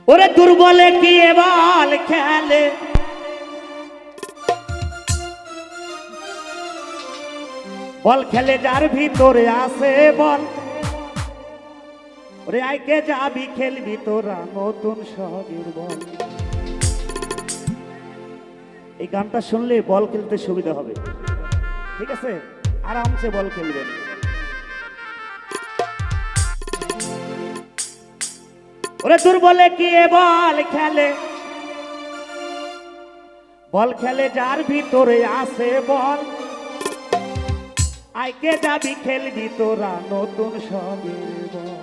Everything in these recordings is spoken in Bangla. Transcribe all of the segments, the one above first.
ওরে দুর্বলে কি বল খেলে, বল খেলে যার ভিতরে আছে বল। ওরে আইকে যাবি খেলবি তোরা নতুন শহরের বল। এই গানটা শুনলে বল খেলতে সুবিধা হবে, ঠিক আছে? আরামসে বল খেলবেন। ওরে দুর্বলে কি বল খেলে, বল খেলে যার ভিতরে আছে বল। আইকে যাবি খেলবি তোরা নতুন সবের বল।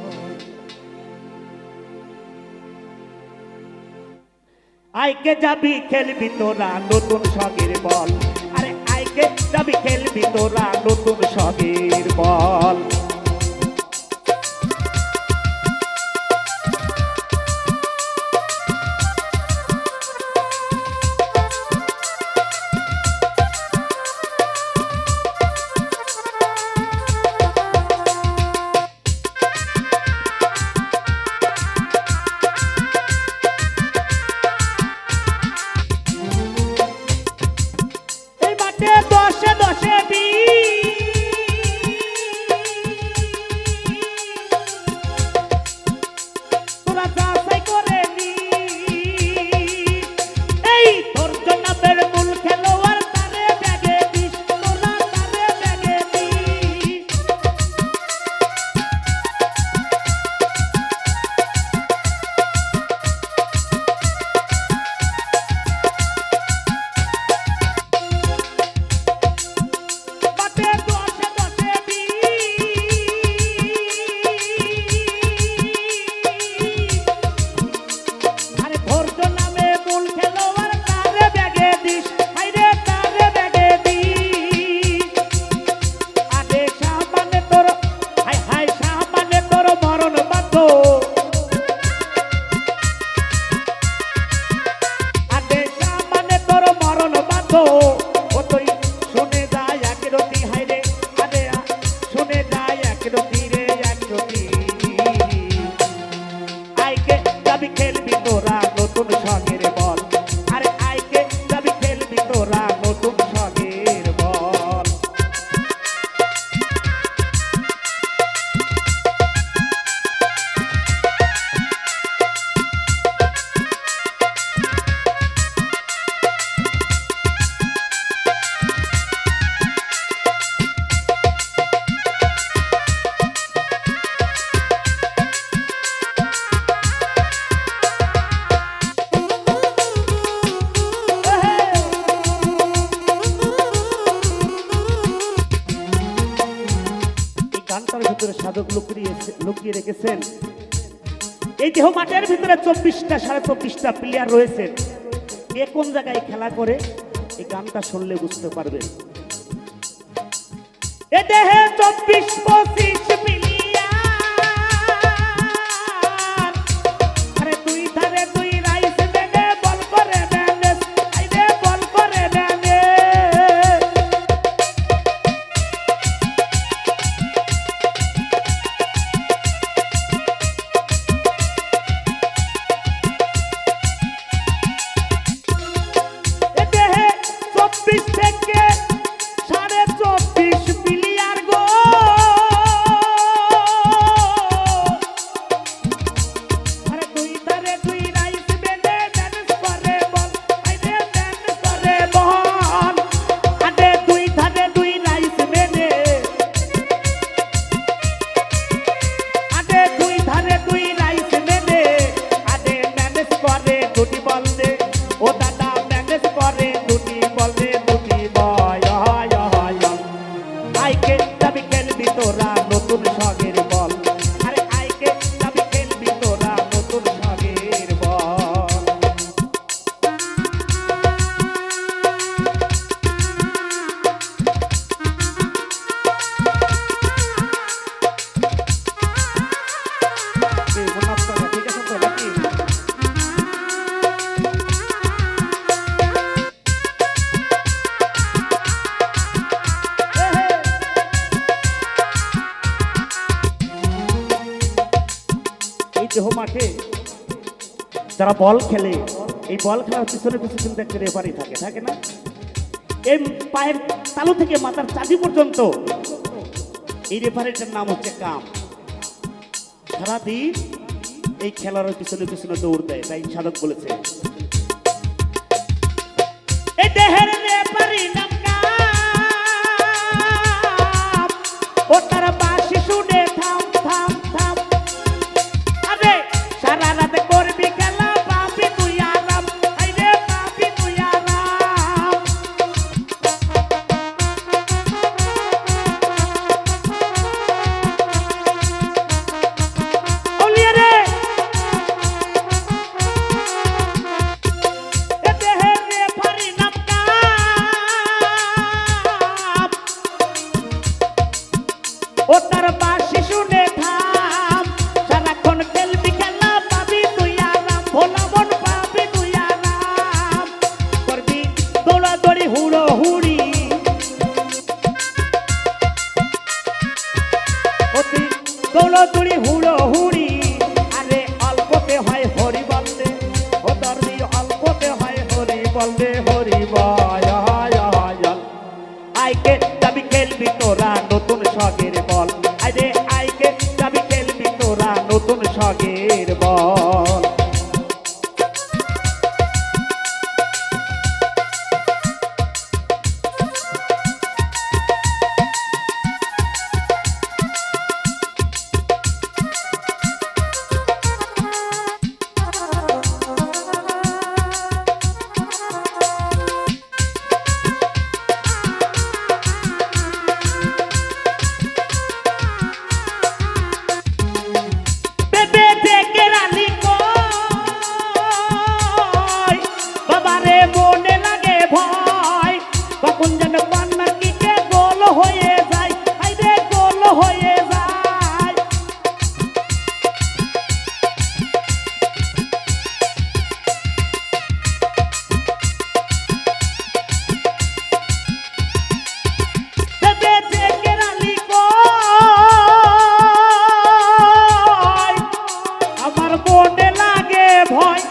আইকে যাবি খেলবি তোরা নতুন সগের বল। আরে আইকে যাবি খেলবি তোরা নতুন সগের বল। দশে দশে তোরা যাচাই করে নি। এই তোর জন্য বেড়মূল খেলোয়াড় তারে ব্যাগে দিস, তোরা তারে ব্যাগে দিস। আইকে যাবি খেলবি তোরা নতুন সগের বল। আরে আইকে যাবি খেলবি তোরা নতুন সগের বল। গানটার ভিতরে সাধক লুকিয়ে রেখেছেন। এই দেহ মাঠের ভিতরে 24টা 24.5টা প্লেয়ার রয়েছেন। কে কোন জায়গায় খেলা করে এই গানটা শুনলে বুঝতে পারবেন। এ দেহে 24-25 প্লেয়ার। আরে দুই ধারে দুই রাইস বেনে বল করে ম্যানেজ, আইরে বল করে ম্যানেজ। থেকে 24.5 প্লেয়ার গো। আরে দুই ধারে দুই রাইস বেনে ম্যানেজ করে বল, আইরে ম্যানেজ করে বল। আরে দুই ধারে দুই রাইস বেনে, আরে দুই ধারে দুই রাইস বেনে। আরে ম্যানেজ করে দুটি বল দে ও দাদা, ম্যানেজ করে দুটি বল দে। আইকে যাবি খেলবি তোরা নতুন সগের বল। আরে আইকে যাবি খেলবি তোরা নতুন সগের বল। ঠিক আছে তো নাকি? দেহ মাঠে যারা বল খেলে, এই বল খেলার পিছনে পিছনে কিন্তু একটা রেফারি থাকে, থাকে না? এই পায়ের তালু থেকে মাথার চাঁদি পর্যন্ত এই রেফারিটার নাম হচ্ছে কাম। সারাদিন এই খেলার পিছনে পিছনে দৌড় দেয়, তাই সাধক বলেছে এই দেহের রেফারি নাম কাম, ও তার বাঁশি শুনে থাম থাম থাম, আরে সারা রাত করবি খেলা পাবি তুই আরাম, আইরে পাবি তুই আরাম। ওলিয়া রে এ দেহের রেফারি নাম কাম, ও তার বাঁশি শুনে থাম, সারাক্ষণ খেলবি খেলা পাবি তুই আরাম, ভোলা মন পাবি তুই আরাম, করবি দৌড়াদৌড়ি হুড়ো হুড়ি, অতি দৌড়াদৌড়ি হুড়ো হুড়ি, আরে অল্পতে হয় হরি বলতে, ও দর্দি অল্পতে হয় হরি বলতে, হরি বল আইকে যাবি খেলবি তোরা নতুন শখের বল, আরে আইকে যাবি খেলবি তোরা নতুন শখের বল। বেবে থেকে রানী কই, বাবারে মনে লাগে ভয়, কখন যেন কন্যার কিকে গোল হয়ে যায়, আইরে গোল হয়ে যায়। বেবে থেকে রানী কই, আমার মনে লাগে ভয়,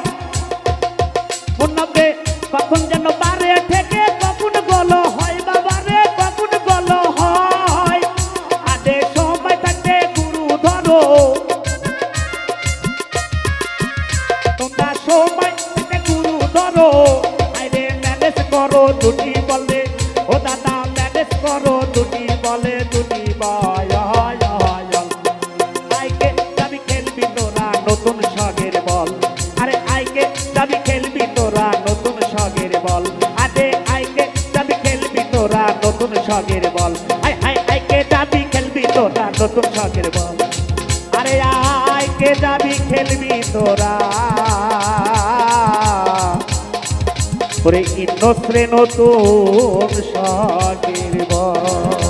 মনে কখন যেন বারে থেকে কখন গোল হয়, বাবারে কখন গোল হয়, আদে সময় থাকতে গুরু ধরো, তোমরা সময় থাকতে গুরু ধরো, আইরে ম্যানেজ করো দুটি বলে, ও দাদা ম্যানেজ করো দুটি বলে, দুটি বয় আইকে যাবি খেলবি তোরা নতুন শখের বল, আরে আইকে যাবি খেলবি তোরা নতুন শখের বল, আরে আইকে যাবি খেলবি তোরা নতুন শখের বল, আই আই আইকে যাবি খেলবি তোরা নতুন শখের বল, আরে আইকে যাবি খেলবি তোরা ওরে ইন্দ্রশ্রে নতুন শখের বল।